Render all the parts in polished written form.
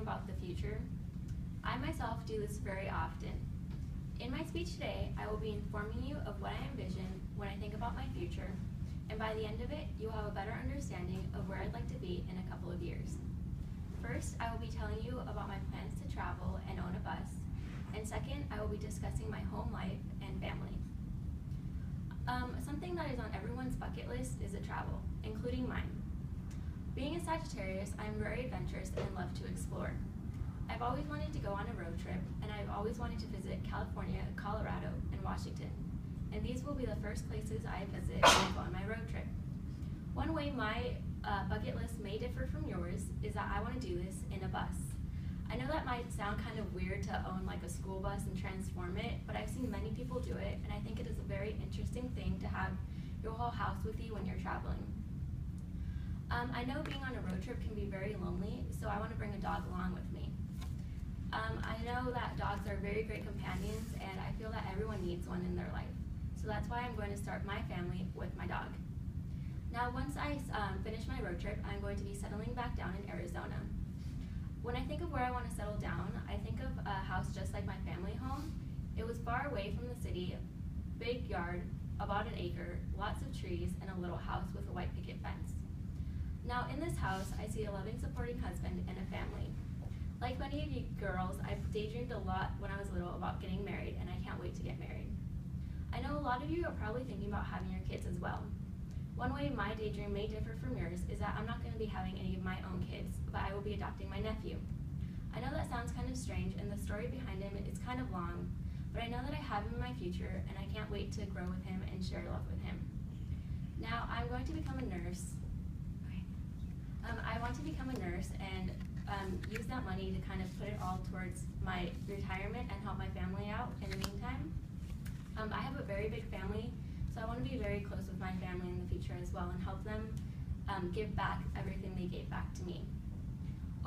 about the future? I myself do this very often. In my speech today, I will be informing you of what I envision when I think about my future, and by the end of it, you will have a better understanding of where I'd like to be in a couple of years. First, I will be telling you about my plans to travel and own a bus, and second, I will be discussing my home life and family. Something that is on everyone's bucket list is to travel, including mine. Being a Sagittarius, I'm very adventurous and love to explore. I've always wanted to go on a road trip, and I've always wanted to visit California, Colorado, and Washington. And these will be the first places I visit when I go on my road trip. One way my bucket list may differ from yours is that I want to do this in a bus. I know that might sound kind of weird to own like a school bus and transform it, but I've seen many people do it, and I think it is a very interesting thing to have your whole house with you when you're traveling. I know being on a road trip can be very lonely, so I want to bring a dog along with me. I know that dogs are very great companions, and I feel that everyone needs one in their life. So that's why I'm going to start my family with my dog. Now, once I finish my road trip, I'm going to be settling back down in Arizona. When I think of where I want to settle down, I think of a house just like my family home. It was far away from the city, big yard, about an acre, lots of trees, and a little house with a white picket fence. Now, in this house, I see a loving, supporting husband and a family. Like many of you girls, I've daydreamed a lot when I was little about getting married, and I can't wait to get married. I know a lot of you are probably thinking about having your kids as well. One way my daydream may differ from yours is that I'm not going to be having any of my own kids, but I will be adopting my nephew. I know that sounds kind of strange, and the story behind him is kind of long, but I know that I have him in my future, and I can't wait to grow with him and share love with him. Now, I'm going to become a nurse. I want to become a nurse and use that money to kind of put it all towards my retirement and help my family out in the meantime. I have a very big family, so I want to be very close with my family in the future as well and help them give back everything they gave back to me.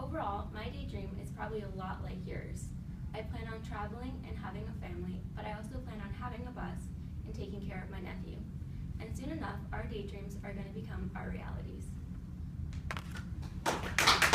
Overall, my daydream is probably a lot like yours. I plan on traveling and having a family, but I also plan on having a bus and taking care of my nephew. And soon enough, our daydreams are going to become our realities.